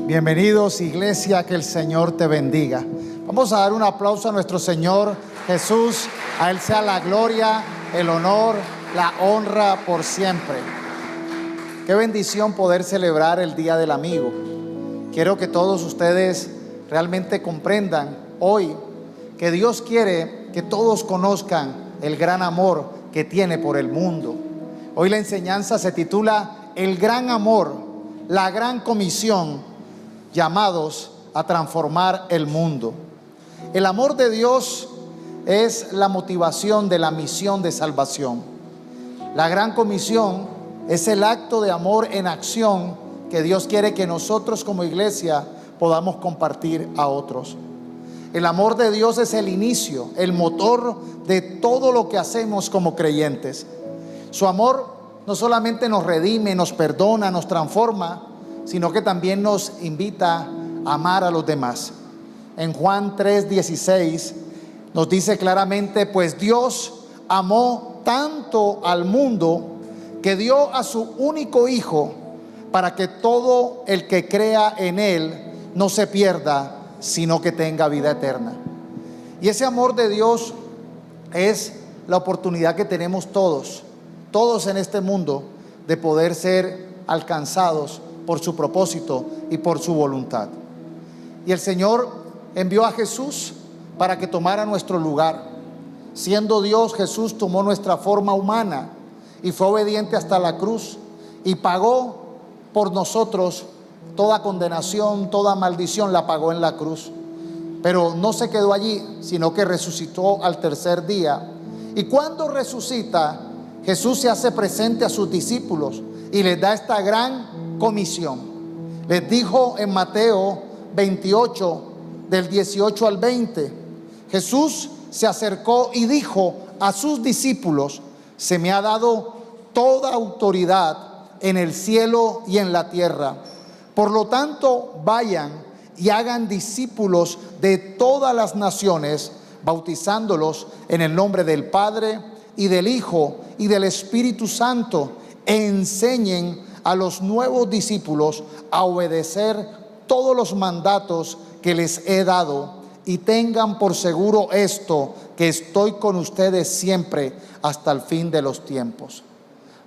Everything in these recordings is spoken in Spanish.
Bienvenidos, iglesia, que el Señor te bendiga. Vamos a dar un aplauso a nuestro Señor Jesús. A Él sea la gloria, el honor, la honra por siempre. Qué bendición poder celebrar el Día del Amigo. Quiero que todos ustedes realmente comprendan hoy que Dios quiere que todos conozcan el gran amor que tiene por el mundo. Hoy la enseñanza se titula El gran amor, la gran comisión, llamados a transformar el mundo. El amor de Dios es la motivación de la misión de salvación. La gran comisión es el acto de amor en acción que Dios quiere que nosotros como iglesia podamos compartir a otros. El amor de Dios es el inicio, el motor de todo lo que hacemos como creyentes. Su amor no solamente nos redime, nos perdona, nos transforma, sino que también nos invita a amar a los demás. En Juan 3:16 nos dice claramente: pues Dios amó tanto al mundo que dio a su único Hijo, para que todo el que crea en Él no se pierda, sino que tenga vida eterna. Y ese amor de Dios es la oportunidad que tenemos todos en este mundo de poder ser alcanzados por su propósito y por su voluntad. Y el Señor envió a Jesús para que tomara nuestro lugar. Siendo Dios, Jesús tomó nuestra forma humana y fue obediente hasta la cruz y pagó por nosotros toda condenación, toda maldición la pagó en la cruz. Pero no se quedó allí, sino que resucitó al tercer día. Y cuando resucita, Jesús se hace presente a sus discípulos y les da esta gran comisión. Les dijo en Mateo 28, del 18 al 20, Jesús se acercó y dijo a sus discípulos: se me ha dado toda autoridad en el cielo y en la tierra. Por lo tanto, vayan y hagan discípulos de todas las naciones, bautizándolos en el nombre del Padre y del Hijo y del Espíritu Santo. Enseñen a los nuevos discípulos a obedecer todos los mandatos que les he dado, y tengan por seguro esto, que estoy con ustedes siempre hasta el fin de los tiempos.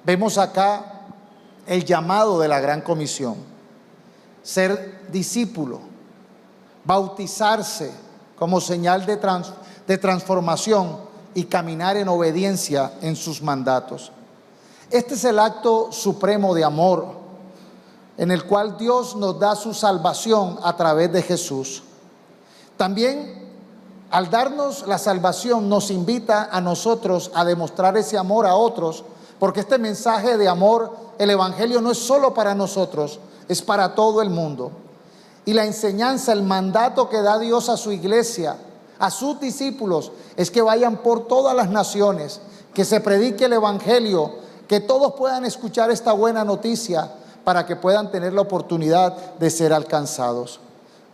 Vemos acá el llamado de la gran comisión: ser discípulo, bautizarse como señal de transformación y caminar en obediencia en sus mandatos. Este es el acto supremo de amor en el cual Dios nos da su salvación a través de Jesús. También, al darnos la salvación, nos invita a nosotros a demostrar ese amor a otros, porque este mensaje de amor, el evangelio, no es solo para nosotros, es para todo el mundo. Y la enseñanza, el mandato que da Dios a su iglesia, a sus discípulos, es que vayan por todas las naciones, que se predique el evangelio, que todos puedan escuchar esta buena noticia para que puedan tener la oportunidad de ser alcanzados.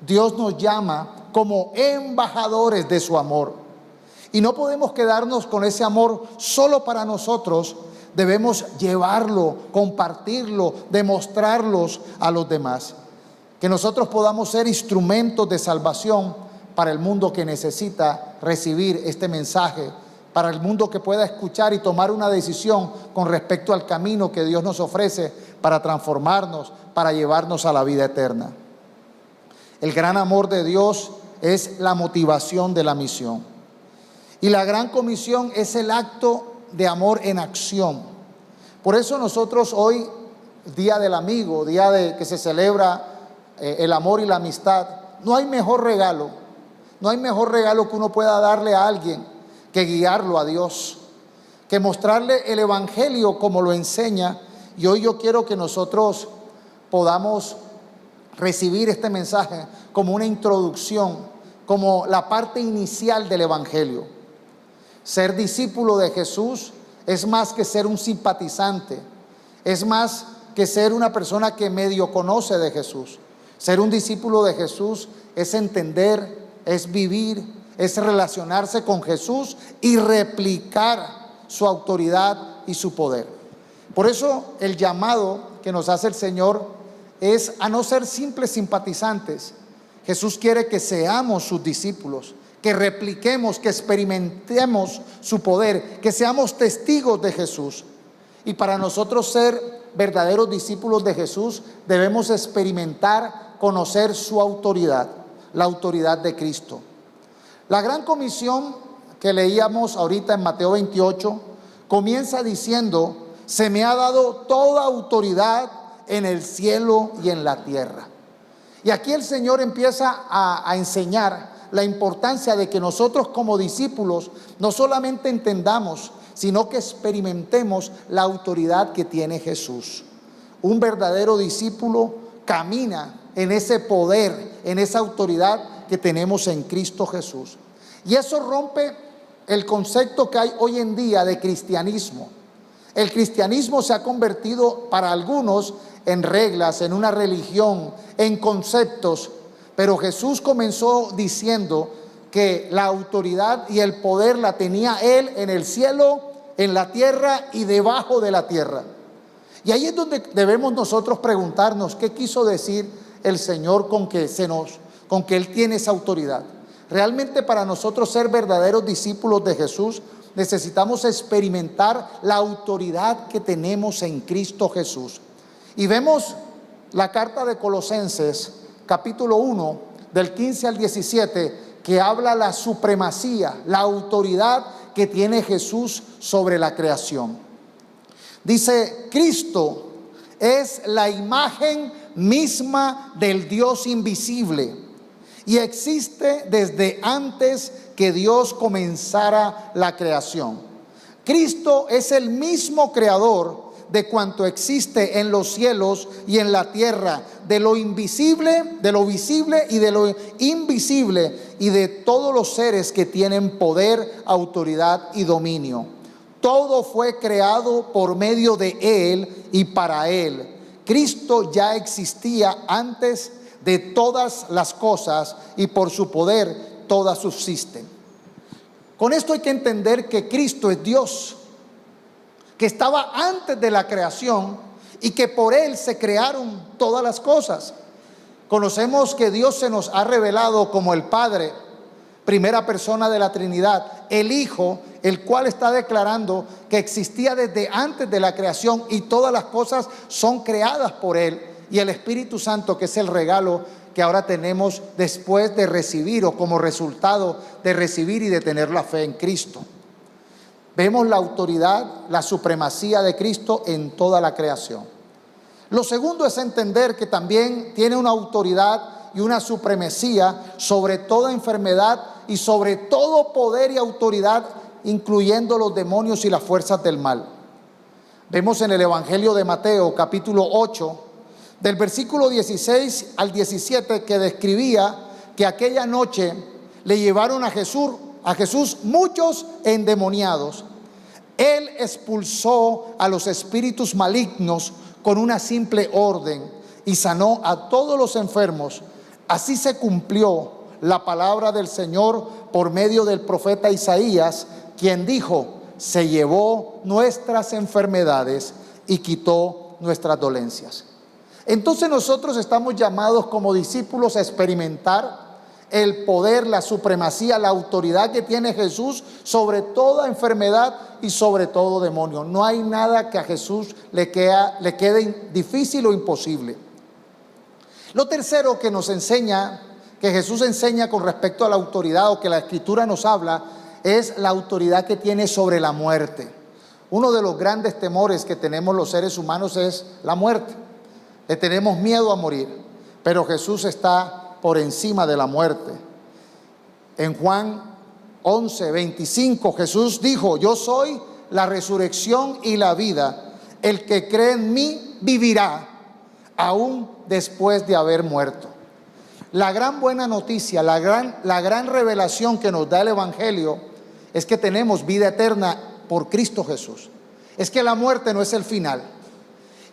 Dios nos llama como embajadores de su amor, y no podemos quedarnos con ese amor solo para nosotros. Debemos llevarlo, compartirlo, demostrarlos a los demás. Que nosotros podamos ser instrumentos de salvación para el mundo que necesita recibir este mensaje, para el mundo que pueda escuchar y tomar una decisión con respecto al camino que Dios nos ofrece para transformarnos, para llevarnos a la vida eterna. El gran amor de Dios es la motivación de la misión. Y la gran comisión es el acto de amor en acción. Por eso nosotros hoy, Día del Amigo, día de que se celebra el amor y la amistad, no hay mejor regalo que uno pueda darle a alguien que guiarlo a Dios, que mostrarle el evangelio como lo enseña. Y hoy yo quiero que nosotros podamos recibir este mensaje como una introducción, como la parte inicial del evangelio. Ser discípulo de Jesús es más que ser un simpatizante, es más que ser una persona que medio conoce de Jesús. Ser un discípulo de Jesús es entender, es vivir, es relacionarse con Jesús y replicar su autoridad y su poder. Por eso el llamado que nos hace el Señor es a no ser simples simpatizantes. Jesús quiere que seamos sus discípulos, que repliquemos, que experimentemos su poder, que seamos testigos de Jesús. Y para nosotros ser verdaderos discípulos de Jesús, debemos experimentar, conocer su autoridad, la autoridad de Cristo. La gran comisión que leíamos ahorita en Mateo 28 comienza diciendo: se me ha dado toda autoridad en el cielo y en la tierra. Y aquí el Señor empieza a enseñar la importancia de que nosotros como discípulos no solamente entendamos, sino que experimentemos la autoridad que tiene Jesús. Un verdadero discípulo camina en ese poder, en esa autoridad que tenemos en Cristo Jesús. Y eso rompe el concepto que hay hoy en día de cristianismo. El cristianismo se ha convertido para algunos en reglas, en una religión, en conceptos. Pero Jesús comenzó diciendo que la autoridad y el poder la tenía Él en el cielo, en la tierra y debajo de la tierra. Y ahí es donde debemos nosotros preguntarnos qué quiso decir el Señor con que Él tiene esa autoridad. Realmente, para nosotros ser verdaderos discípulos de Jesús, necesitamos experimentar la autoridad que tenemos en Cristo Jesús. Y vemos la carta de Colosenses, capítulo 1, del 15 al 17, que habla la supremacía, la autoridad que tiene Jesús sobre la creación. Dice: Cristo es la imagen misma del Dios invisible y existe desde antes que Dios comenzara la creación. Cristo es el mismo creador de cuanto existe en los cielos y en la tierra, de lo invisible, de lo visible y de lo invisible, y de todos los seres que tienen poder, autoridad y dominio. Todo fue creado por medio de Él y para Él. Cristo ya existía antes de todas las cosas y por su poder todas subsisten. Con esto hay que entender que Cristo es Dios, que estaba antes de la creación y que por Él se crearon todas las cosas. Conocemos que Dios se nos ha revelado como el Padre, primera persona de la Trinidad, el Hijo, el cual está declarando que existía desde antes de la creación y todas las cosas son creadas por Él, y el Espíritu Santo, que es el regalo que ahora tenemos después de recibir, o como resultado de recibir y de tener la fe en Cristo. Vemos la autoridad, la supremacía de Cristo en toda la creación. Lo segundo es entender que también tiene una autoridad y una supremacía sobre toda enfermedad y sobre todo poder y autoridad, incluyendo los demonios y las fuerzas del mal. Vemos en el Evangelio de Mateo, capítulo 8, del versículo 16 al 17, que describía que aquella noche le llevaron a Jesús muchos endemoniados. Él expulsó a los espíritus malignos con una simple orden y sanó a todos los enfermos. Así se cumplió la palabra del Señor por medio del profeta Isaías, quien dijo: se llevó nuestras enfermedades y quitó nuestras dolencias. Entonces nosotros estamos llamados como discípulos a experimentar el poder, la supremacía, la autoridad que tiene Jesús sobre toda enfermedad y sobre todo demonio. No hay nada que a Jesús le quede difícil o imposible. Lo tercero que nos enseña, que Jesús enseña con respecto a la autoridad, o que la Escritura nos habla, es la autoridad que tiene sobre la muerte. Uno de los grandes temores que tenemos los seres humanos es la muerte. Le tenemos miedo a morir, pero Jesús está por encima de la muerte. En Juan 11:25, Jesús dijo: yo soy la resurrección y la vida. El que cree en mí vivirá, aún después de haber muerto. La gran buena noticia, la gran revelación que nos da el Evangelio es que tenemos vida eterna por Cristo Jesús. Es que la muerte no es el final.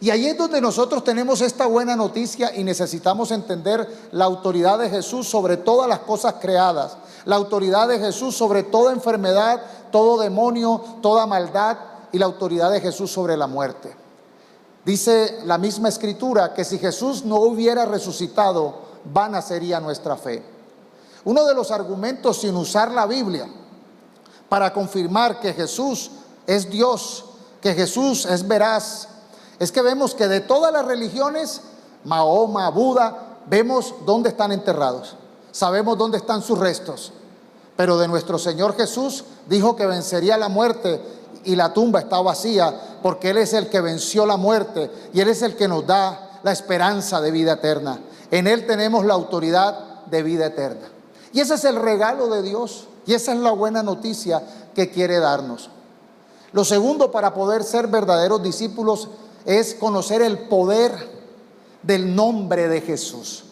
Y ahí es donde nosotros tenemos esta buena noticia y necesitamos entender la autoridad de Jesús sobre todas las cosas creadas, la autoridad de Jesús sobre toda enfermedad, todo demonio, toda maldad, y la autoridad de Jesús sobre la muerte. Dice la misma escritura que si Jesús no hubiera resucitado, vana sería nuestra fe. Uno de los argumentos, sin usar la Biblia, para confirmar que Jesús es Dios, que Jesús es veraz, es que vemos que de todas las religiones, Mahoma, Buda, vemos dónde están enterrados, sabemos dónde están sus restos, pero de nuestro Señor Jesús dijo que vencería la muerte y la tumba está vacía, porque Él es el que venció la muerte y Él es el que nos da la esperanza de vida eterna. En Él tenemos la autoridad de vida eterna. Y ese es el regalo de Dios, y esa es la buena noticia que quiere darnos. Lo segundo para poder ser verdaderos discípulos es conocer el poder del nombre de Jesús.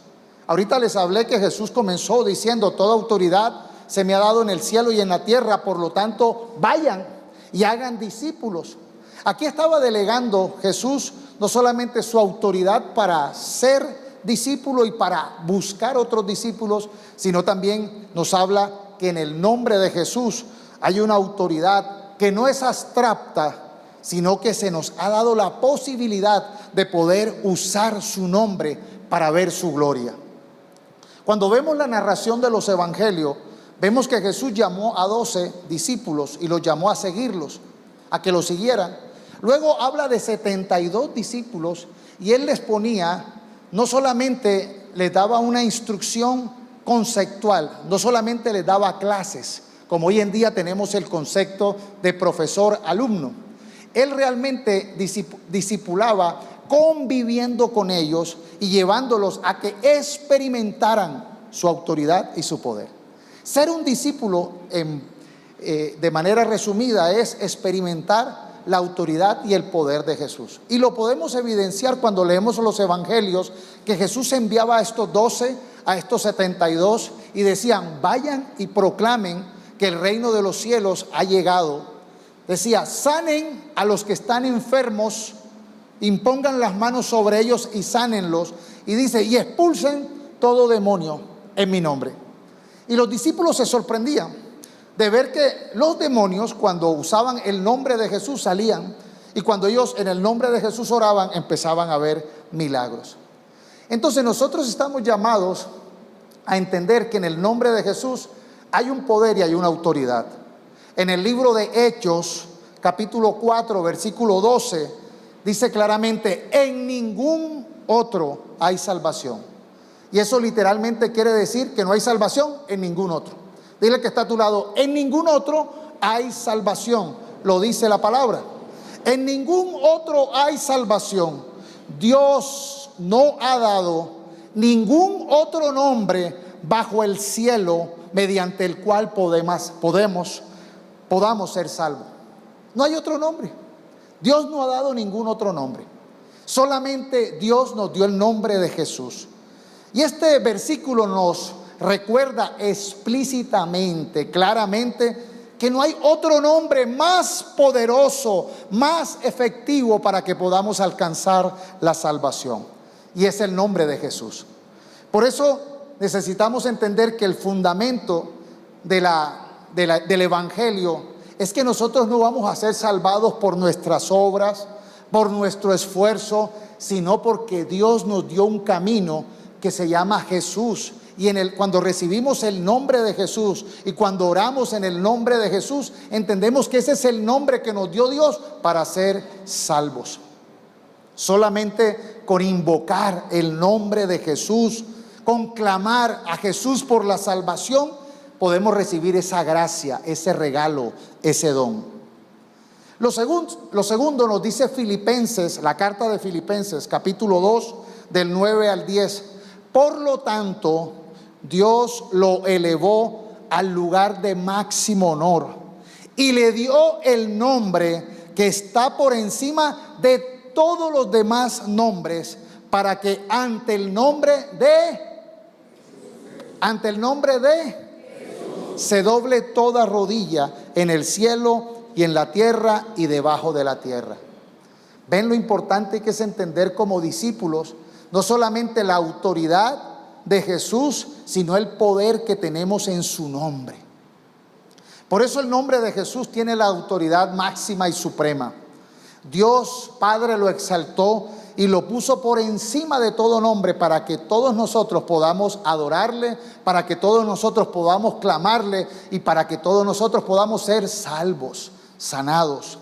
Ahorita les hablé que Jesús comenzó diciendo: toda autoridad se me ha dado en el cielo y en la tierra, por lo tanto vayan y hagan discípulos. Aquí estaba delegando Jesús no solamente su autoridad para ser discípulo y para buscar otros discípulos, sino también nos habla que en el nombre de Jesús hay una autoridad que no es abstracta, sino que se nos ha dado la posibilidad de poder usar su nombre para ver su gloria. Cuando vemos la narración de los evangelios, vemos que Jesús llamó a 12 discípulos y los llamó a seguirlos, a que los siguieran. Luego habla de 72 discípulos y Él les ponía, no solamente les daba una instrucción conceptual, no solamente les daba clases, como hoy en día tenemos el concepto de profesor-alumno. Él realmente discipulaba conviviendo con ellos y llevándolos a que experimentaran su autoridad y su poder. Ser un discípulo, de manera resumida, es experimentar la autoridad y el poder de Jesús. Y lo podemos evidenciar cuando leemos los evangelios, que Jesús enviaba a estos 12, a estos 72, y decían: vayan y proclamen que el reino de los cielos ha llegado. Decía: sanen a los que están enfermos, impongan las manos sobre ellos y sánenlos. Y dice: y expulsen todo demonio en mi nombre. Y los discípulos se sorprendían de ver que los demonios, cuando usaban el nombre de Jesús, salían, y cuando ellos en el nombre de Jesús oraban, empezaban a ver milagros. Entonces nosotros estamos llamados a entender que en el nombre de Jesús hay un poder y hay una autoridad. En el libro de Hechos, capítulo 4, versículo 12, dice claramente: en ningún otro hay salvación. Y eso literalmente quiere decir que no hay salvación en ningún otro. Dile que está a tu lado: en ningún otro hay salvación. Lo dice la palabra. En ningún otro hay salvación. Dios no ha dado ningún otro nombre bajo el cielo mediante el cual podamos ser salvos. No hay otro nombre. Dios no ha dado ningún otro nombre. Solamente Dios nos dio el nombre de Jesús. Y este versículo nos recuerda explícitamente, claramente, que no hay otro nombre más poderoso, más efectivo para que podamos alcanzar la salvación. Y es el nombre de Jesús. Por eso necesitamos entender que el fundamento del evangelio es que nosotros no vamos a ser salvados por nuestras obras, por nuestro esfuerzo, sino porque Dios nos dio un camino que se llama Jesús. Y cuando recibimos el nombre de Jesús y cuando oramos en el nombre de Jesús, entendemos que ese es el nombre que nos dio Dios para ser salvos. Solamente con invocar el nombre de Jesús, con clamar a Jesús por la salvación, podemos recibir esa gracia, ese regalo, ese don. Lo segundo nos dice Filipenses, la carta de Filipenses, capítulo 2, del 9 al 10. Por lo tanto, Dios lo elevó al lugar de máximo honor y le dio el nombre que está por encima de todos los demás nombres, para que ante el nombre de se doble toda rodilla en el cielo y en la tierra y debajo de la tierra. ¿Ven lo importante que es entender como discípulos no solamente la autoridad de Jesús, sino el poder que tenemos en su nombre? Por eso el nombre de Jesús tiene la autoridad máxima y suprema. Dios Padre lo exaltó y lo puso por encima de todo nombre para que todos nosotros podamos adorarle, para que todos nosotros podamos clamarle y para que todos nosotros podamos ser salvos, sanados.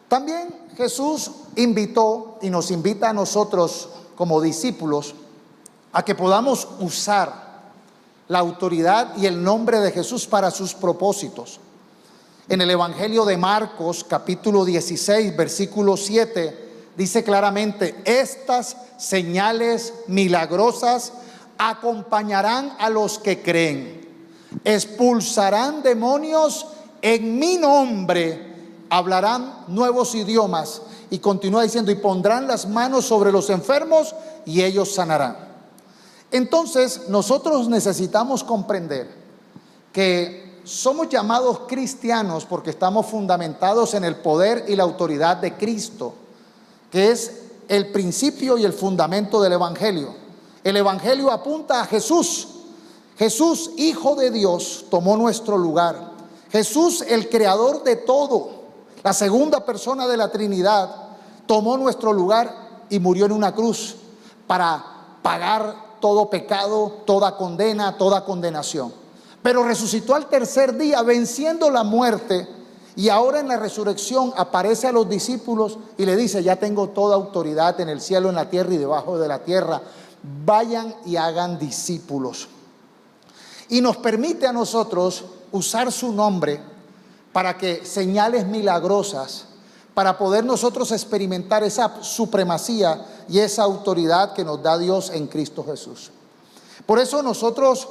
También Jesús invitó y nos invita a nosotros como discípulos a que podamos usar la autoridad y el nombre de Jesús para sus propósitos. En el Evangelio de Marcos, capítulo 16, versículo 7, dice claramente: estas señales milagrosas acompañarán a los que creen. Expulsarán demonios en mi nombre, hablarán nuevos idiomas. Y continúa diciendo: y pondrán las manos sobre los enfermos y ellos sanarán. Entonces nosotros necesitamos comprender que somos llamados cristianos porque estamos fundamentados en el poder y la autoridad de Cristo, que es el principio y el fundamento del Evangelio. El Evangelio apunta a Jesús. Jesús, Hijo de Dios, tomó nuestro lugar. Jesús, el creador de todo, la segunda persona de la Trinidad, tomó nuestro lugar y murió en una cruz para pagar todo pecado, toda condena, toda condenación. Pero resucitó al tercer día, venciendo la muerte, y ahora en la resurrección aparece a los discípulos y le dice: ya tengo toda autoridad en el cielo, en la tierra y debajo de la tierra. Vayan y hagan discípulos. Y nos permite a nosotros usar su nombre para que señales milagrosas, para poder nosotros experimentar esa supremacía y esa autoridad que nos da Dios en Cristo Jesús. Por eso nosotros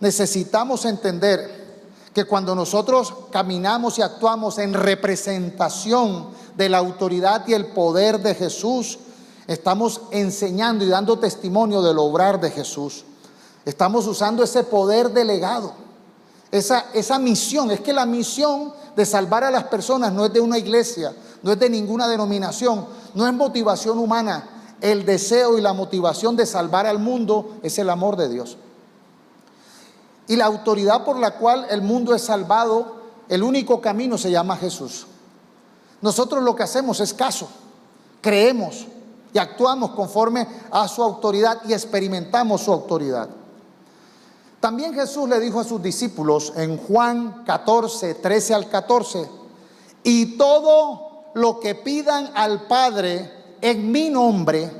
necesitamos entender que cuando nosotros caminamos y actuamos en representación de la autoridad y el poder de Jesús, estamos enseñando y dando testimonio del obrar de Jesús. Estamos usando ese poder delegado, esa misión. Es que la misión de salvar a las personas no es de una iglesia, no es de ninguna denominación, no es motivación humana. El deseo y la motivación de salvar al mundo es el amor de Dios. Y la autoridad por la cual el mundo es salvado, el único camino se llama Jesús. Nosotros lo que hacemos es caso, creemos y actuamos conforme a su autoridad y experimentamos su autoridad. También Jesús le dijo a sus discípulos en Juan 14, 13 al 14: y todo lo que pidan al Padre en mi nombre,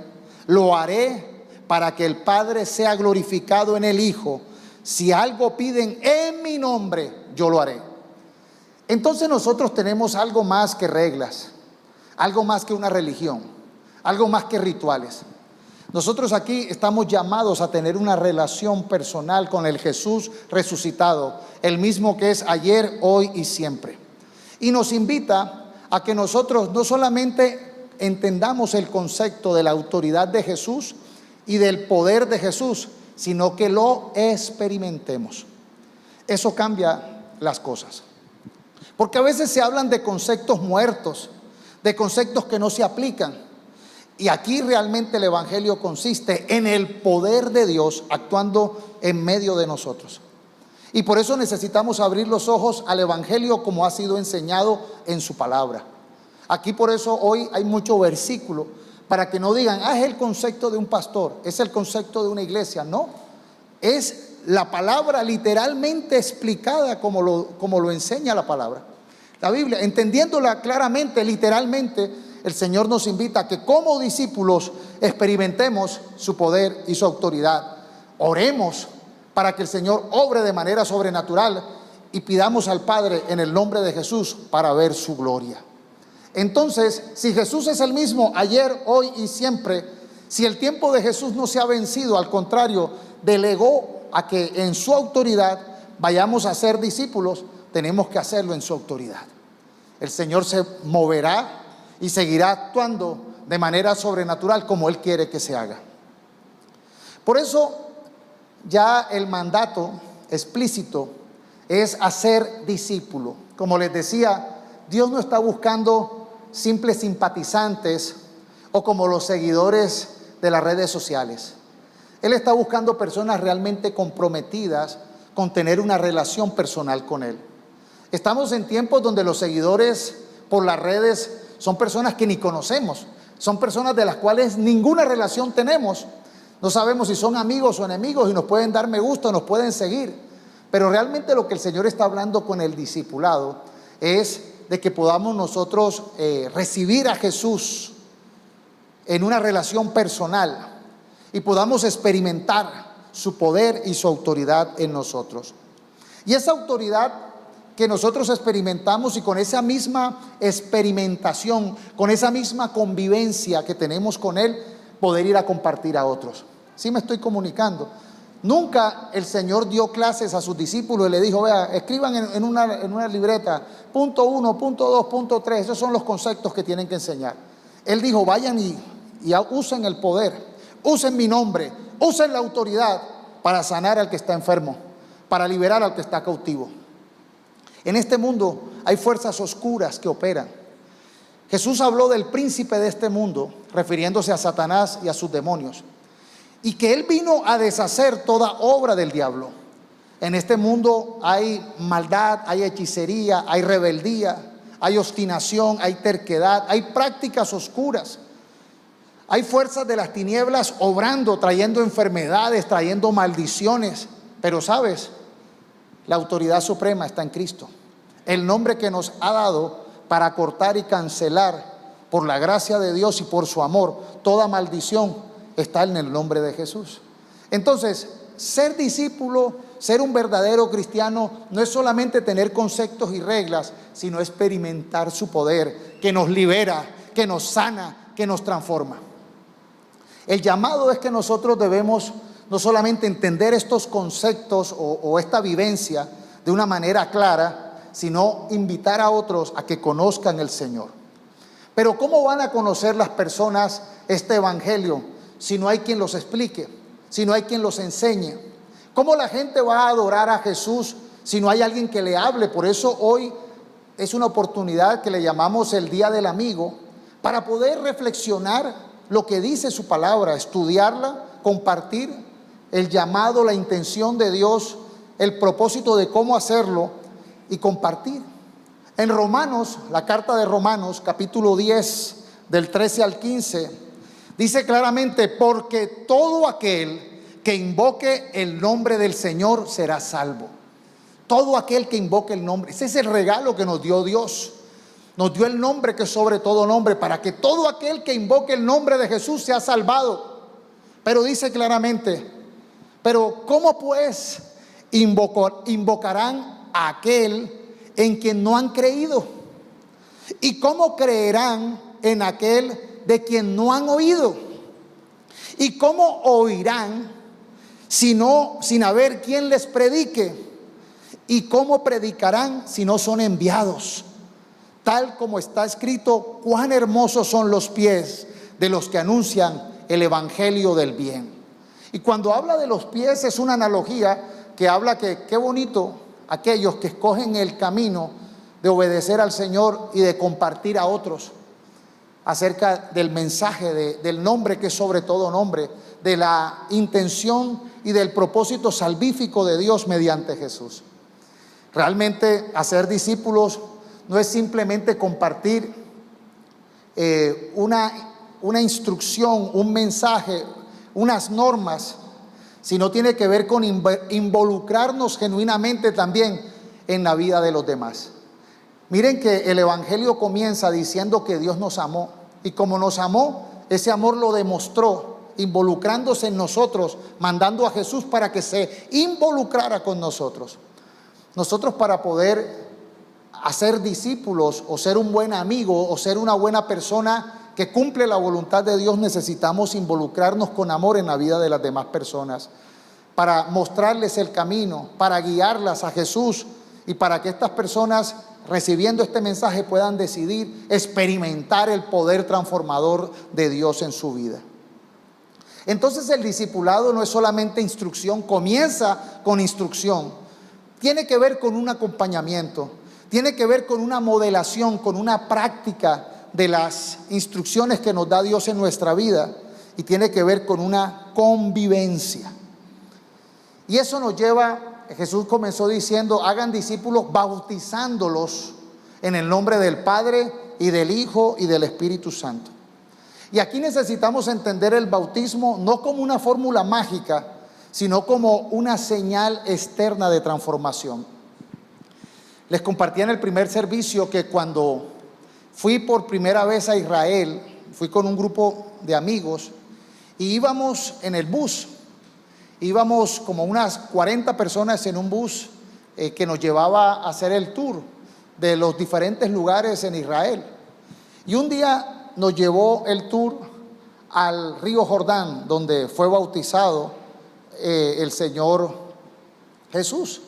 lo haré para que el Padre sea glorificado en el Hijo. Si algo piden en mi nombre, yo lo haré. Entonces nosotros tenemos algo más que reglas, algo más que una religión, algo más que rituales. Nosotros aquí estamos llamados a tener una relación personal con el Jesús resucitado, el mismo que es ayer, hoy y siempre. Y nos invita a que nosotros no solamente entendamos el concepto de la autoridad de Jesús y del poder de Jesús, sino que lo experimentemos. Eso cambia las cosas. Porque a veces se hablan de conceptos muertos, de conceptos que no se aplican. Y aquí realmente el Evangelio consiste en el poder de Dios actuando en medio de nosotros. Y por eso necesitamos abrir los ojos al Evangelio como ha sido enseñado en su palabra. Aquí por eso hoy hay mucho versículo para que no digan: es el concepto de un pastor, es el concepto de una iglesia. No, es la palabra literalmente explicada como lo enseña la palabra, la Biblia, entendiéndola claramente, literalmente. El Señor nos invita a que como discípulos experimentemos su poder y su autoridad. Oremos para que el Señor obre de manera sobrenatural y pidamos al Padre en el nombre de Jesús para ver su gloria. Entonces, si Jesús es el mismo ayer, hoy y siempre, si el tiempo de Jesús no se ha vencido, al contrario, delegó a que en su autoridad vayamos a ser discípulos, tenemos que hacerlo en su autoridad. El Señor se moverá y seguirá actuando de manera sobrenatural como Él quiere que se haga. Por eso ya el mandato explícito es hacer discípulo. Como les decía, Dios no está buscando simples simpatizantes o como los seguidores de las redes sociales. Él está buscando personas realmente comprometidas con tener una relación personal con Él. Estamos en tiempos donde los seguidores por las redes son personas que ni conocemos, son personas de las cuales ninguna relación tenemos. No sabemos si son amigos o enemigos y nos pueden dar me gusta, nos pueden seguir. Pero realmente lo que el Señor está hablando con el discipulado es de que podamos nosotros recibir a Jesús en una relación personal y podamos experimentar su poder y su autoridad en nosotros. Y esa autoridad que nosotros experimentamos, y con esa misma experimentación, con esa misma convivencia que tenemos con Él, poder ir a compartir a otros. ¿Sí me estoy comunicando? Nunca el Señor dio clases a sus discípulos y le dijo: vea, escriban en una libreta, punto 1, punto 2, punto 3, esos son los conceptos que tienen que enseñar. Él dijo: vayan y usen el poder, usen mi nombre, usen la autoridad para sanar al que está enfermo, para liberar al que está cautivo. En este mundo hay fuerzas oscuras que operan. Jesús habló del príncipe de este mundo, refiriéndose a Satanás y a sus demonios, y que Él vino a deshacer toda obra del diablo. En este mundo hay maldad, hay hechicería, hay rebeldía, hay obstinación, hay terquedad, hay prácticas oscuras. Hay fuerzas de las tinieblas obrando, trayendo enfermedades, trayendo maldiciones. Pero ¿sabes? La autoridad suprema está en Cristo. El nombre que nos ha dado para cortar y cancelar, por la gracia de Dios y por su amor, toda maldición está en el nombre de Jesús. Entonces, ser discípulo, ser un verdadero cristiano, no es solamente tener conceptos y reglas, sino experimentar su poder, que nos libera, que nos sana, que nos transforma. El llamado es que nosotros debemos no solamente entender estos conceptos o esta vivencia de una manera clara, sino invitar a otros a que conozcan el Señor. Pero ¿cómo van a conocer las personas este evangelio si no hay quien los explique, si no hay quien los enseñe? ¿Cómo la gente va a adorar a Jesús si no hay alguien que le hable? Por eso hoy es una oportunidad que le llamamos el Día del Amigo, para poder reflexionar lo que dice su palabra, estudiarla, compartir el llamado, la intención de Dios, el propósito de cómo hacerlo y compartir. En Romanos, la carta de Romanos, capítulo 10, del 13 al 15, dice claramente: porque todo aquel que invoque el nombre del Señor será salvo. Todo aquel que invoque el nombre. Ese es el regalo que nos dio Dios. Nos dio el nombre que es sobre todo nombre, para que todo aquel que invoque el nombre de Jesús sea salvado. Pero dice claramente: pero ¿cómo pues invocarán a aquel en quien no han creído? ¿Y cómo creerán en aquel de quien no han oído? ¿Y cómo oirán sin haber quien les predique? ¿Y cómo predicarán si no son enviados? Tal como está escrito: cuán hermosos son los pies de los que anuncian el evangelio del bien. Y cuando habla de los pies, es una analogía que habla que qué bonito aquellos que escogen el camino de obedecer al Señor y de compartir a otros acerca del mensaje, del nombre que es sobre todo nombre, de la intención y del propósito salvífico de Dios mediante Jesús. Realmente hacer discípulos no es simplemente compartir una instrucción, un mensaje, unas normas, sino tiene que ver con involucrarnos genuinamente también en la vida de los demás. Miren que el evangelio comienza diciendo que Dios nos amó, y como nos amó, ese amor lo demostró involucrándose en nosotros, mandando a Jesús para que se involucrara con nosotros. Nosotros, para poder hacer discípulos o ser un buen amigo o ser una buena persona que cumple la voluntad de Dios, necesitamos involucrarnos con amor en la vida de las demás personas, para mostrarles el camino, para guiarlas a Jesús, y para que estas personas, recibiendo este mensaje, puedan decidir experimentar el poder transformador de Dios en su vida. Entonces el discipulado no es solamente instrucción, comienza con instrucción, tiene que ver con un acompañamiento, tiene que ver con una modelación, con una práctica de las instrucciones que nos da Dios en nuestra vida, y tiene que ver con una convivencia. Y eso nos lleva, Jesús comenzó diciendo: hagan discípulos bautizándolos En el nombre del Padre y del Hijo y del Espíritu Santo. Y aquí necesitamos entender el bautismo no como una fórmula mágica, sino como una señal externa de transformación. Les compartí en el primer servicio que cuando fui por primera vez a Israel, fui con un grupo de amigos y íbamos en el bus. Íbamos como unas 40 personas en un bus que nos llevaba a hacer el tour de los diferentes lugares en Israel. Y un día nos llevó el tour al río Jordán, donde fue bautizado el Señor Jesús.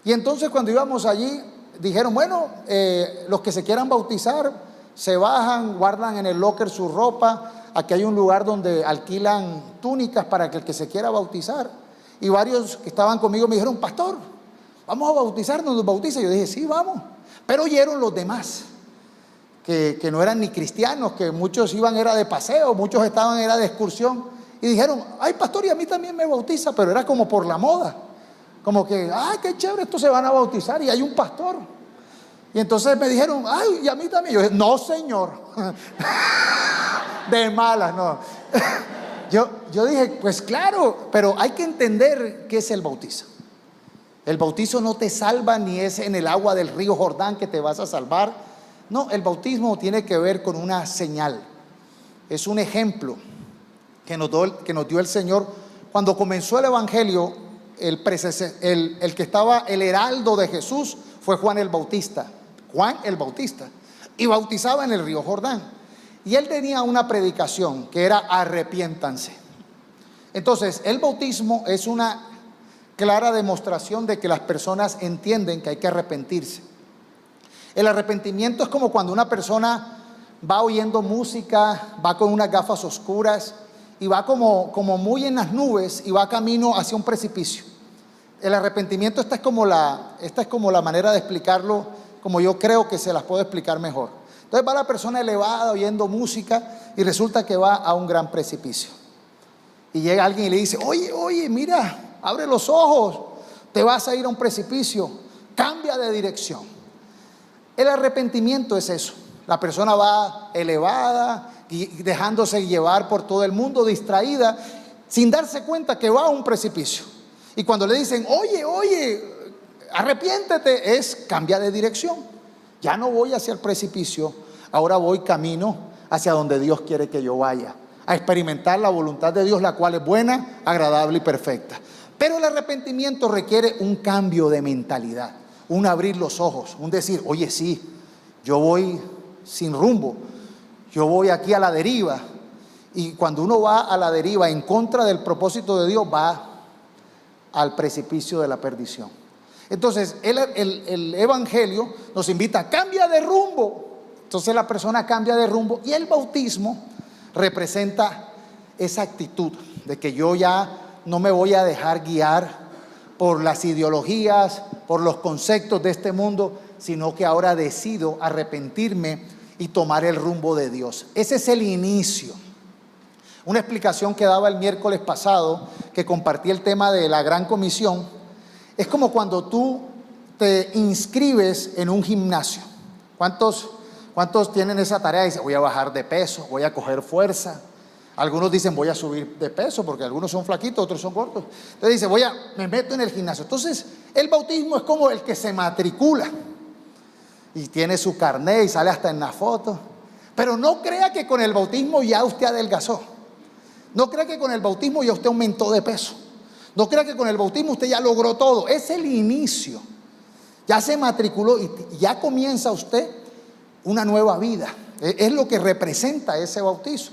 Y entonces cuando íbamos allí, dijeron, bueno, los que se quieran bautizar, se bajan, guardan en el locker su ropa. Aquí hay un lugar donde alquilan túnicas para que el que se quiera bautizar. Y varios que estaban conmigo me dijeron, pastor, vamos a bautizarnos, nos bautiza. Yo dije, sí, vamos. Pero oyeron los demás, que no eran ni cristianos, que muchos iban era de paseo, muchos estaban era de excursión. Y dijeron, ay, pastor, y a mí también me bautiza, pero era como por la moda. Como que, ay, qué chévere, estos se van a bautizar y hay un pastor. Y entonces me dijeron, ay, y a mí también. Yo dije, no, señor. De malas, no. Yo dije, pues claro, pero hay que entender qué es el bautizo. El bautizo no te salva, ni es en el agua del río Jordán que te vas a salvar. No, el bautismo tiene que ver con una señal. Es un ejemplo que nos dio el Señor. Cuando comenzó el evangelio, el que estaba, el heraldo de Jesús, fue Juan el Bautista. Juan el Bautista. Y bautizaba en el río Jordán. Y él tenía una predicación que era arrepiéntanse. Entonces, el bautismo es una clara demostración de que las personas entienden que hay que arrepentirse. El arrepentimiento es como cuando una persona va oyendo música, va con unas gafas oscuras y va como muy en las nubes y va camino hacia un precipicio. El arrepentimiento, esta es como la manera de explicarlo, como yo creo que se las puedo explicar mejor. Entonces va la persona elevada oyendo música y resulta que va a un gran precipicio. Y llega alguien y le dice, oye, mira, abre los ojos, te vas a ir a un precipicio, cambia de dirección. El arrepentimiento es eso. La persona va elevada y dejándose llevar por todo el mundo, distraída, sin darse cuenta que va a un precipicio. Y cuando le dicen, oye, arrepiéntete, es cambia de dirección. Ya no voy hacia el precipicio, ahora voy camino hacia donde Dios quiere que yo vaya, a experimentar la voluntad de Dios, la cual es buena, agradable y perfecta. Pero el arrepentimiento requiere un cambio de mentalidad, un abrir los ojos, un decir, oye, sí, yo voy sin rumbo, yo voy aquí a la deriva. Y cuando uno va a la deriva en contra del propósito de Dios, va al precipicio de la perdición. Entonces el evangelio nos invita a cambiar de rumbo. Entonces la persona cambia de rumbo y el bautismo representa esa actitud de que yo ya no me voy a dejar guiar por las ideologías, por los conceptos de este mundo, sino que ahora decido arrepentirme y tomar el rumbo de Dios. Ese es el inicio. Una explicación que daba el miércoles pasado, que compartí el tema de la Gran Comisión, es como cuando tú te inscribes en un gimnasio. ¿Cuántos tienen esa tarea? Dicen, voy a bajar de peso, voy a coger fuerza. Algunos dicen, voy a subir de peso, porque algunos son flaquitos, otros son gordos. Entonces dice, me meto en el gimnasio. Entonces, el bautismo es como el que se matricula y tiene su carnet y sale hasta en la foto. Pero no crea que con el bautismo ya usted adelgazó. No crea que con el bautismo ya usted aumentó de peso. No crea que con el bautismo usted ya logró todo. Es el inicio. Ya se matriculó y ya comienza usted una nueva vida. Es lo que representa ese bautizo.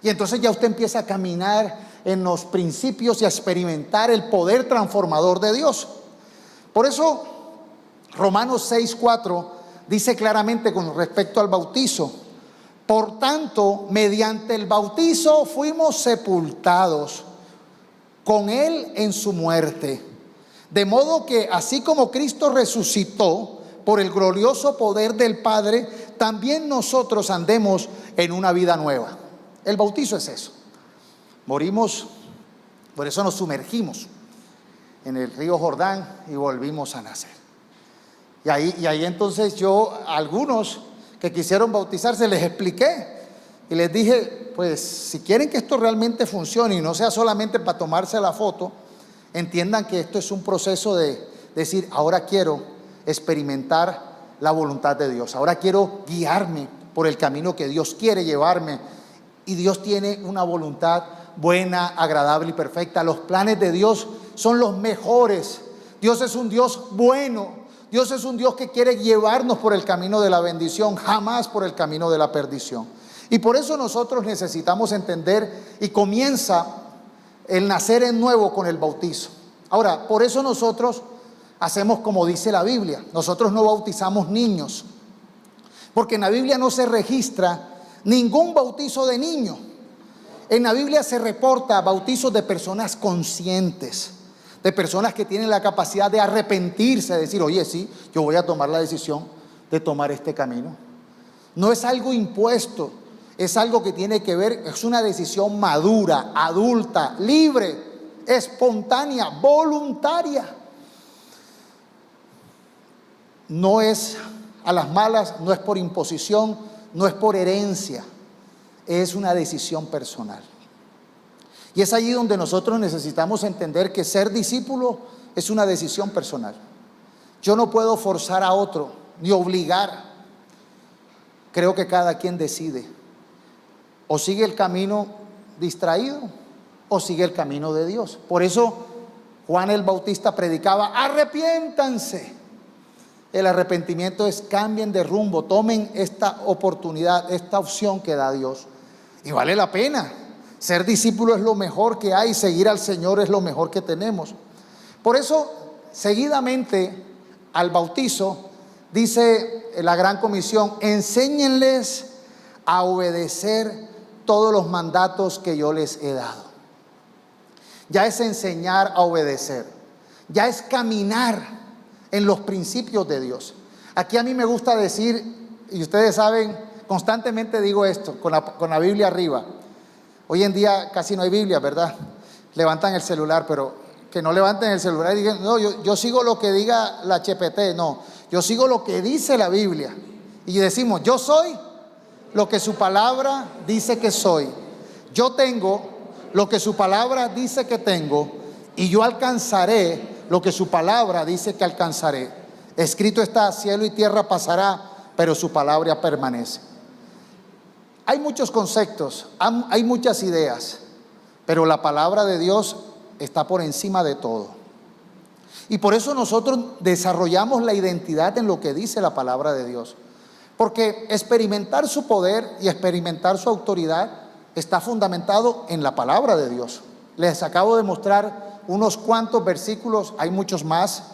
Y entonces ya usted empieza a caminar en los principios y a experimentar el poder transformador de Dios. Por eso Romanos 6:4 dice claramente con respecto al bautizo: por tanto, mediante el bautizo fuimos sepultados con Él en su muerte, de modo que así como Cristo resucitó por el glorioso poder del Padre, también nosotros andemos en una vida nueva. El bautizo es eso. Morimos, por eso nos sumergimos en el río Jordán y volvimos a nacer. Y ahí entonces yo, a algunos que quisieron bautizarse, les expliqué y les dije, pues si quieren que esto realmente funcione y no sea solamente para tomarse la foto, entiendan que esto es un proceso de decir, ahora quiero experimentar la voluntad de Dios, ahora quiero guiarme por el camino que Dios quiere llevarme, y Dios tiene una voluntad buena, agradable y perfecta. Los planes de Dios son los mejores. Dios es un Dios bueno. Dios es un Dios que quiere llevarnos por el camino de la bendición, jamás por el camino de la perdición. Y por eso nosotros necesitamos entender, y comienza el nacer en nuevo con el bautizo. Ahora, por eso nosotros hacemos como dice la Biblia. Nosotros no bautizamos niños, porque en la Biblia no se registra ningún bautizo de niño. En la Biblia se reporta bautizos de personas conscientes, de personas que tienen la capacidad de arrepentirse, de decir, oye, sí, yo voy a tomar la decisión de tomar este camino. No es algo impuesto, es algo que tiene que ver, es una decisión madura, adulta, libre, espontánea, voluntaria. No es a las malas, no es por imposición, no es por herencia, es una decisión personal. Y es allí donde nosotros necesitamos entender que ser discípulo es una decisión personal. Yo no puedo forzar a otro, ni obligar. Creo que cada quien decide. O sigue el camino distraído, o sigue el camino de Dios. Por eso Juan el Bautista predicaba, arrepiéntanse. El arrepentimiento es cambien de rumbo, tomen esta oportunidad, esta opción que da Dios. Y vale la pena. Ser discípulo es lo mejor que hay, seguir al Señor es lo mejor que tenemos. Por eso, seguidamente al bautizo, dice la Gran Comisión, enséñenles a obedecer todos los mandatos que yo les he dado. Ya es enseñar a obedecer, ya es caminar en los principios de Dios. Aquí a mí me gusta decir, y ustedes saben, constantemente digo esto, con la Biblia arriba. Hoy en día casi no hay Biblia, ¿verdad? Levantan el celular, pero que no levanten el celular y digan, no, yo sigo lo que diga la HPT, no, yo sigo lo que dice la Biblia. Y decimos, yo soy lo que su palabra dice que soy. Yo tengo lo que su palabra dice que tengo, y yo alcanzaré lo que su palabra dice que alcanzaré. Escrito está, cielo y tierra pasará, pero su palabra permanece. Hay muchos conceptos, hay muchas ideas, pero la palabra de Dios está por encima de todo. Y por eso nosotros desarrollamos la identidad en lo que dice la palabra de Dios. Porque experimentar su poder y experimentar su autoridad está fundamentado en la palabra de Dios. Les acabo de mostrar unos cuantos versículos, hay muchos más,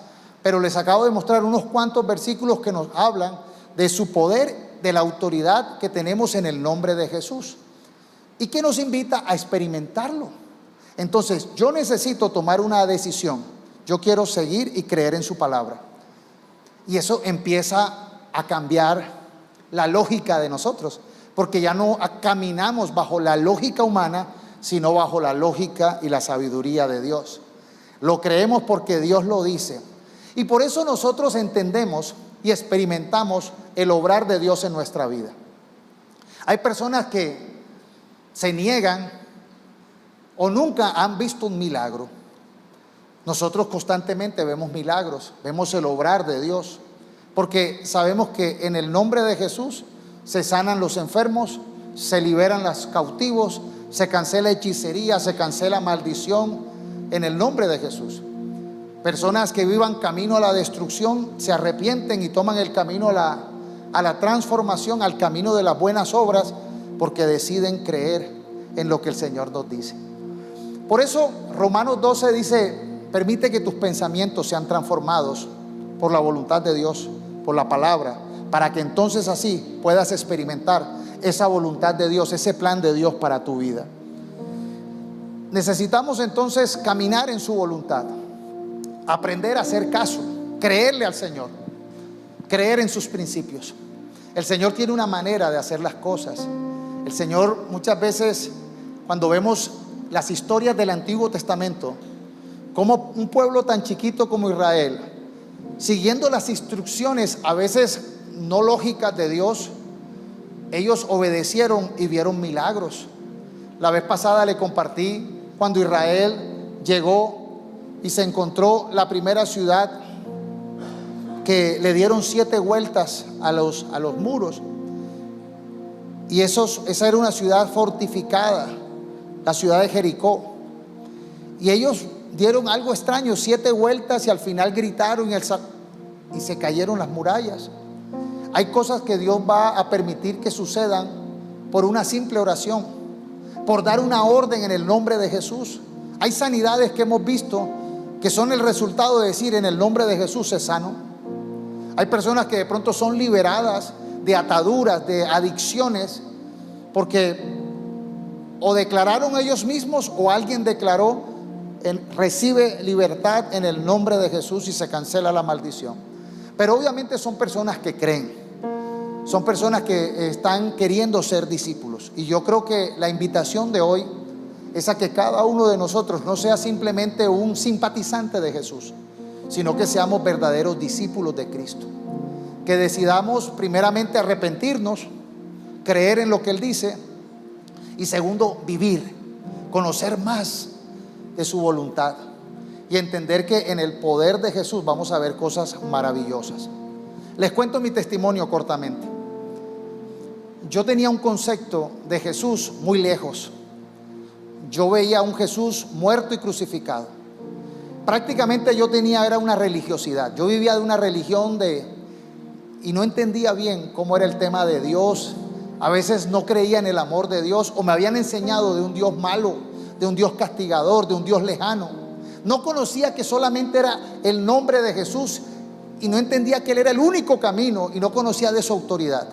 pero les acabo de mostrar unos cuantos versículos que nos hablan de su poder, de la autoridad que tenemos en el nombre de Jesús, y que nos invita a experimentarlo. Entonces, yo necesito tomar una decisión. Yo quiero seguir y creer en su palabra. Y eso empieza a cambiar la lógica de nosotros, porque ya no caminamos bajo la lógica humana, sino bajo la lógica y la sabiduría de Dios. Lo creemos porque Dios lo dice. Y por eso nosotros entendemos y experimentamos el obrar de Dios en nuestra vida. Hay personas que se niegan o nunca han visto un milagro. Nosotros constantemente vemos milagros, vemos el obrar de Dios, porque sabemos que en el nombre de Jesús se sanan los enfermos, se liberan los cautivos, se cancela hechicería, se cancela maldición en el nombre de Jesús. Personas que vivan camino a la destrucción se arrepienten y toman el camino a la transformación, al camino de las buenas obras, porque deciden creer en lo que el Señor nos dice. Por eso Romanos 12 dice, permite que tus pensamientos sean transformados por la voluntad de Dios, por la palabra, para que entonces así puedas experimentar esa voluntad de Dios, ese plan de Dios para tu vida. Necesitamos entonces caminar en su voluntad, aprender a hacer caso, creerle al Señor, creer en sus principios. El Señor tiene una manera de hacer las cosas. El Señor muchas veces, cuando vemos las historias del Antiguo Testamento, como un pueblo tan chiquito como Israel siguiendo las instrucciones, a veces no lógicas de Dios, ellos obedecieron y vieron milagros. La vez pasada le compartí cuando Israel llegó y se encontró la primera ciudad que le dieron 7 vueltas a los muros. Y esa era una ciudad fortificada, la ciudad de Jericó. Y ellos dieron algo extraño, 7 vueltas, y al final gritaron y se cayeron las murallas. Hay cosas que Dios va a permitir que sucedan por una simple oración, por dar una orden en el nombre de Jesús. Hay sanidades que hemos visto que son el resultado de decir: en el nombre de Jesús es sano. Hay personas que de pronto son liberadas de ataduras, de adicciones, porque o declararon ellos mismos o alguien declaró: recibe libertad en el nombre de Jesús, y se cancela la maldición. Pero obviamente son personas que creen, son personas que están queriendo ser discípulos. Y yo creo que la invitación de hoy es a que cada uno de nosotros no sea simplemente un simpatizante de Jesús, sino que seamos verdaderos discípulos de Cristo. Que decidamos primeramente arrepentirnos, creer en lo que Él dice, y segundo, vivir, conocer más de su voluntad y entender que en el poder de Jesús vamos a ver cosas maravillosas. Les cuento mi testimonio cortamente. Yo tenía un concepto de Jesús muy lejos. Yo veía a un Jesús muerto y crucificado. Prácticamente era una religiosidad. Yo vivía de una religión y no entendía bien cómo era el tema de Dios. A veces no creía en el amor de Dios, o me habían enseñado de un Dios malo, de un Dios castigador, de un Dios lejano. No conocía que solamente era el nombre de Jesús, y no entendía que Él era el único camino, y no conocía de su autoridad.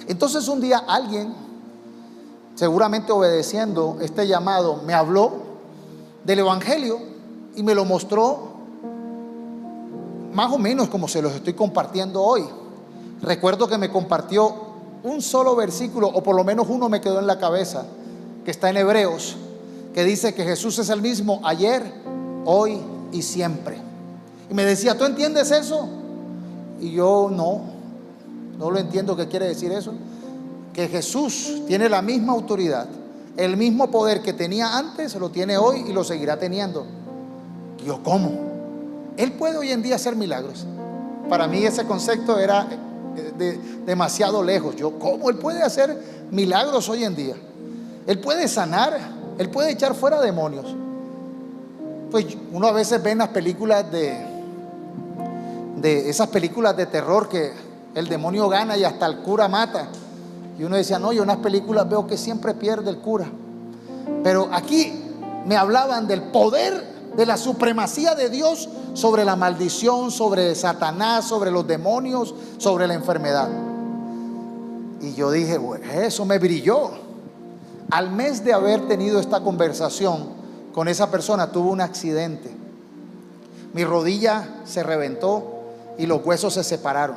Entonces un día alguien, seguramente obedeciendo este llamado, me habló del Evangelio y me lo mostró más o menos como se los estoy compartiendo hoy. Recuerdo que me compartió un solo versículo, o por lo menos uno me quedó en la cabeza, que está en Hebreos, que dice que Jesús es el mismo ayer, hoy y siempre. Y me decía: ¿tú entiendes eso? Y yo no lo entiendo. ¿Qué quiere decir eso? Que Jesús tiene la misma autoridad, el mismo poder que tenía antes, lo tiene hoy y lo seguirá teniendo. Y yo, ¿cómo? Él puede hoy en día hacer milagros. Para mí ese concepto era demasiado lejos. ¿Cómo Él puede hacer milagros hoy en día? Él puede sanar, Él puede echar fuera demonios. Pues uno a veces ve en las películas de esas películas de terror que el demonio gana y hasta el cura mata. Y uno decía: no, yo en las películas veo que siempre pierde el cura. Pero aquí me hablaban del poder, de la supremacía de Dios sobre la maldición, sobre Satanás, sobre los demonios, sobre la enfermedad. Y yo dije: bueno, eso me brilló. Al mes de haber tenido esta conversación con esa persona, tuve un accidente. Mi rodilla se reventó y los huesos se separaron.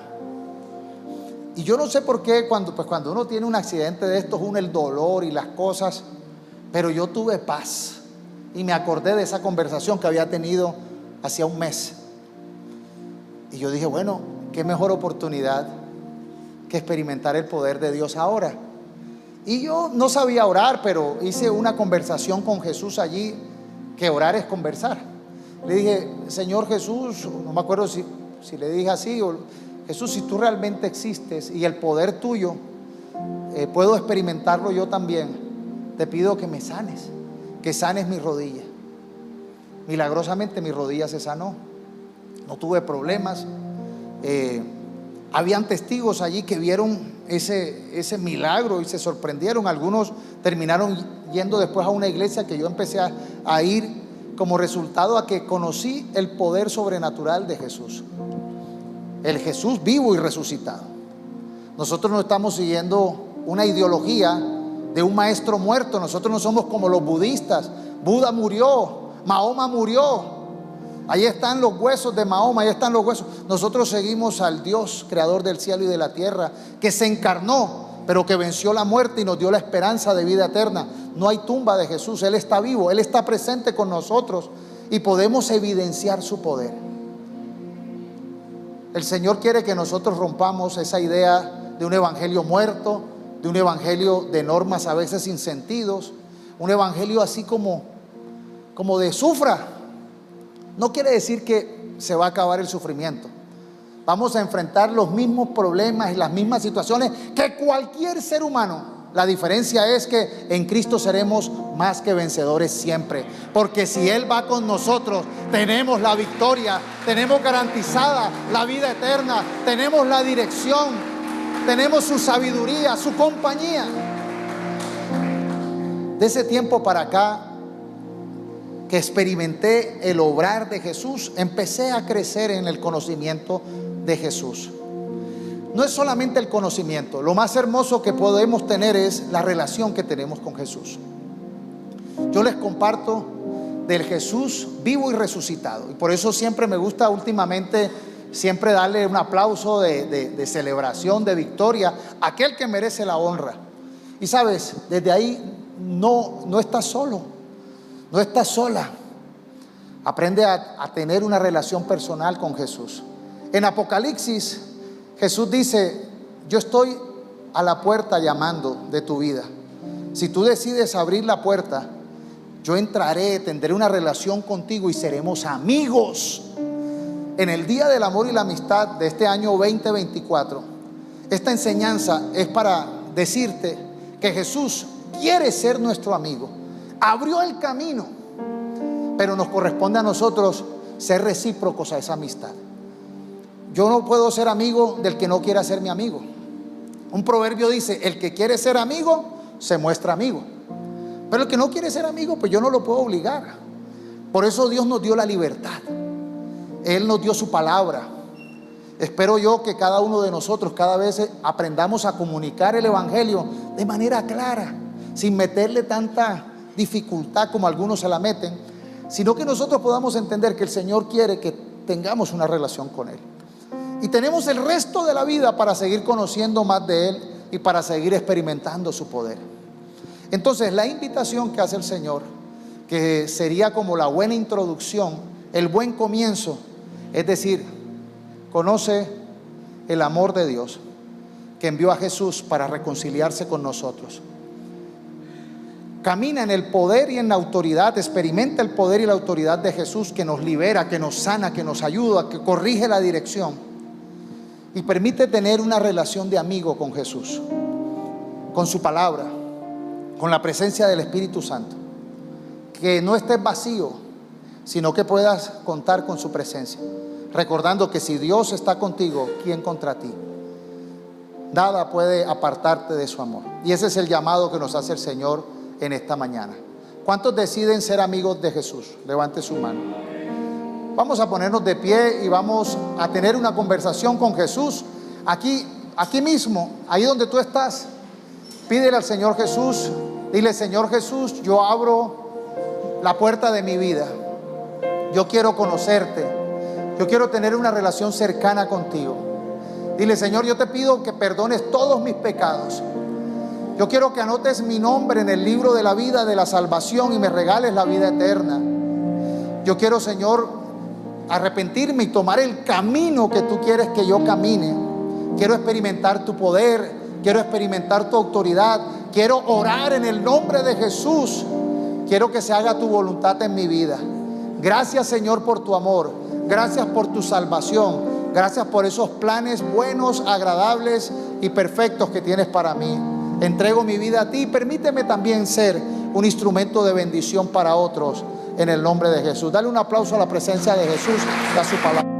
Y yo no sé por qué cuando uno tiene un accidente de estos, el dolor y las cosas, pero yo tuve paz. Y me acordé de esa conversación que había tenido hacía un mes. Y yo dije: bueno, qué mejor oportunidad que experimentar el poder de Dios ahora. Y yo no sabía orar, pero hice una conversación con Jesús allí, que orar es conversar. Le dije: Señor Jesús, no me acuerdo si le dije así, o Jesús, si tú realmente existes y el poder tuyo puedo experimentarlo yo también, te pido que me sanes, que sanes mi rodilla. Milagrosamente mi rodilla se sanó, no tuve problemas. Habían testigos allí que vieron ese milagro y se sorprendieron. Algunos terminaron yendo después a una iglesia que yo empecé a ir como resultado a que conocí el poder sobrenatural de Jesús, el Jesús vivo y resucitado. Nosotros no estamos siguiendo una ideología de un maestro muerto. Nosotros no somos como los budistas. Buda murió, Mahoma murió, ahí están los huesos de Mahoma, ahí están los huesos. Nosotros seguimos al Dios creador del cielo y de la tierra, que se encarnó, pero que venció la muerte y nos dio la esperanza de vida eterna. No hay tumba de Jesús, Él está vivo, Él está presente con nosotros y podemos evidenciar su poder. El Señor quiere que nosotros rompamos esa idea de un evangelio muerto, de un evangelio de normas a veces sin sentidos, un evangelio así como de sufra. No quiere decir que se va a acabar el sufrimiento. Vamos a enfrentar los mismos problemas y las mismas situaciones que cualquier ser humano. La diferencia es que en Cristo seremos más que vencedores siempre. Porque si Él va con nosotros, tenemos la victoria, tenemos garantizada la vida eterna, tenemos la dirección, tenemos su sabiduría, su compañía. De ese tiempo para acá, que experimenté el obrar de Jesús, empecé a crecer en el conocimiento de Jesús. No es solamente el conocimiento, lo más hermoso que podemos tener es la relación que tenemos con Jesús. Yo les comparto del Jesús vivo y resucitado, y por eso siempre me gusta últimamente siempre darle un aplauso de celebración, de victoria a aquel que merece la honra. Y sabes, desde ahí no estás solo, no estás sola. Aprende a tener una relación personal con Jesús. En Apocalipsis, Jesús dice: yo estoy a la puerta llamando de tu vida. Si tú decides abrir la puerta, yo entraré, tendré una relación contigo y seremos amigos. En el Día del Amor y la Amistad de este año 2024, esta enseñanza es para decirte que Jesús quiere ser nuestro amigo. Abrió el camino, pero nos corresponde a nosotros ser recíprocos a esa amistad. Yo no puedo ser amigo del que no quiera ser mi amigo. Un proverbio dice: el que quiere ser amigo se muestra amigo, pero el que no quiere ser amigo, pues yo no lo puedo obligar. Por eso Dios nos dio la libertad, Él nos dio su palabra. Espero yo que cada uno de nosotros cada vez aprendamos a comunicar el evangelio de manera clara, sin meterle tanta dificultad como algunos se la meten, sino que nosotros podamos entender que el Señor quiere que tengamos una relación con Él. Y tenemos el resto de la vida para seguir conociendo más de Él y para seguir experimentando su poder. Entonces, la invitación que hace el Señor, que sería como la buena introducción, el buen comienzo, es decir, conoce el amor de Dios que envió a Jesús para reconciliarse con nosotros. Camina en el poder y en la autoridad, experimenta el poder y la autoridad de Jesús, que nos libera, que nos sana, que nos ayuda, que corrige la dirección. Y permite tener una relación de amigo con Jesús, con su palabra, con la presencia del Espíritu Santo. Que no estés vacío, sino que puedas contar con su presencia, recordando que si Dios está contigo, ¿quién contra ti? Nada puede apartarte de su amor. Y ese es el llamado que nos hace el Señor en esta mañana. ¿Cuántos deciden ser amigos de Jesús? Levante su mano. Vamos a ponernos de pie y vamos a tener una conversación con Jesús. Aquí mismo, ahí donde tú estás, pídele al Señor Jesús. Dile: Señor Jesús, yo abro la puerta de mi vida. Yo quiero conocerte. Yo quiero tener una relación cercana contigo. Dile: Señor, yo te pido que perdones todos mis pecados. Yo quiero que anotes mi nombre en el libro de la vida, de la salvación, y me regales la vida eterna. Yo quiero, Señor, arrepentirme y tomar el camino que tú quieres que yo camine. Quiero experimentar tu poder, quiero experimentar tu autoridad, quiero orar en el nombre de Jesús. Quiero que se haga tu voluntad en mi vida. Gracias, Señor, por tu amor. Gracias por tu salvación. Gracias por esos planes buenos, agradables y perfectos que tienes para mí. Entrego mi vida a ti. Permíteme también ser un instrumento de bendición para otros en el nombre de Jesús. Dale un aplauso a la presencia de Jesús y a su palabra.